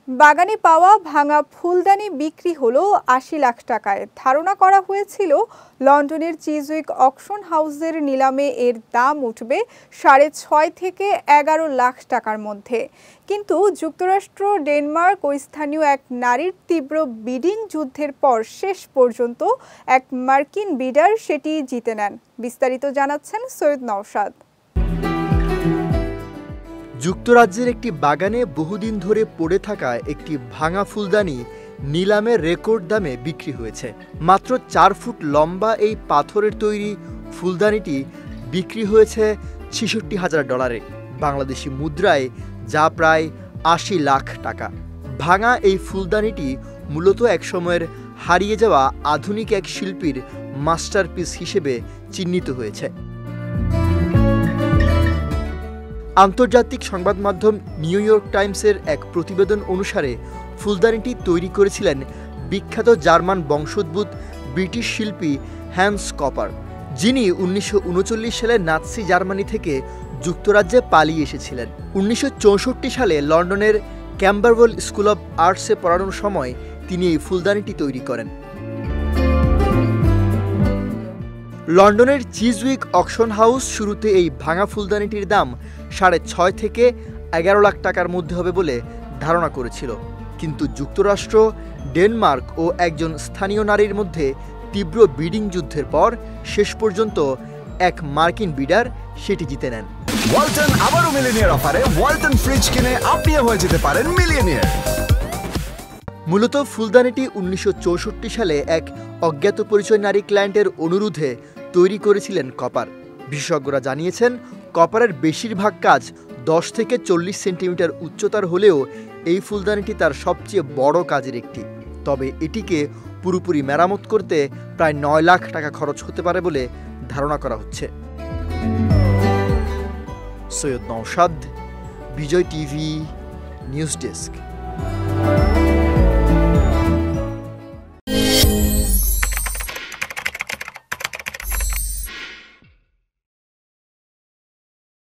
বাগানে পাওয়া ভাঙা ফুলদানি বিক্রি হলো ৮০ লাখ টাকায়। ধারণা করা হয়েছিল লন্ডনের চিজউইক অকশন হাউসের নিলামে এর দাম উঠবে ৬.৫ থেকে ১১ লাখ টাকার মধ্যে। কিন্তু যুক্তরাষ্ট্র, ডেনমার্ক ও স্থানীয় এক নারীর তীব্র বিডিং যুদ্ধের পর শেষ পর্যন্ত এক মার্কিন বিডার সেটি জিতে নেন। বিস্তারিত জানাচ্ছেন সৈয়দ নওশাদ। যুক্তরাজ্যের একটি বাগানে বহুদিন ধরে পড়ে থাকা একটি ভাঙা ফুলদানি নিলামে রেকর্ড দামে বিক্রি হয়েছে। মাত্র ৪ ফুট লম্বা এই পাথরের তৈরি ফুলদানিটি বিক্রি হয়েছে $৬৬,০০০, বাংলাদেশি মুদ্রায় যা প্রায় ৮০ লাখ টাকা। ভাঙা এই ফুলদানিটি মূলত একসময়ের হারিয়ে যাওয়া আধুনিক এক শিল্পীর মাস্টারপিস হিসেবে চিহ্নিত হয়েছে। আন্তর্জাতিক সংবাদ মাধ্যম নিউ ইয়র্ক টাইমসের এক প্রতিবেদন অনুসারে ফুলদানিটি তৈরি করেছিলেন বিখ্যাত জার্মান বংশোদ্ভূত ব্রিটিশ শিল্পী হ্যান্স কপার, যিনি ১৯৩৯ সালে নাৎসি জার্মানি থেকে যুক্তরাজ্যে পালিয়ে এসেছিলেন। ১৯৬৪ সালে লন্ডনের ক্যাম্বারওয়েল স্কুল অব আর্টসে পড়ানোর সময় তিনি এই ফুলদানিটি তৈরি করেন। লন্ডনের চিজউইক অকশন হাউস শুরুতে এই ভাঙা ফুলদানিটির দাম ৬.৫ থেকে ১১ লাখ টাকার মধ্যে হবে বলে ধারণা করেছিল, কিন্তু যুক্তরাষ্ট্র, ডেনমার্ক ও একজন স্থানীয় নারীর মধ্যে তীব্র বিডিং যুদ্ধের পর শেষ পর্যন্ত এক মার্কিন বিডার সেটি জিতে নেন। ওয়ালটন আবারও মিলিয়নিয়ার অফারে ওয়ালটন ফ্রিজ কিনে আপনিও হয়ে যেতে পারেন মিলিয়নিয়ার। মূলত ফুলদানিটি ১৯৬৪ সালে এক অজ্ঞাত পরিচয় নারী ক্লায়েন্টের অনুরোধে তৈরি করেছিলেন কপার। বিশেষজ্ঞরা জানিয়েছেন, কপারের বেশিরভাগ কাজ ১০ থেকে ৪০ সেন্টিমিটার উচ্চতার হলেও এই ফুলদানিটি তার সবচেয়ে বড় কাজের একটি। তবে এটিকে পুরোপুরি মেরামত করতে প্রায় ৯ লাখ টাকা খরচ হতে পারে বলে ধারণা করা হচ্ছে। সৈয়দ নওশাদ, বিজয় টিভি, নিউজ ডেস্ক।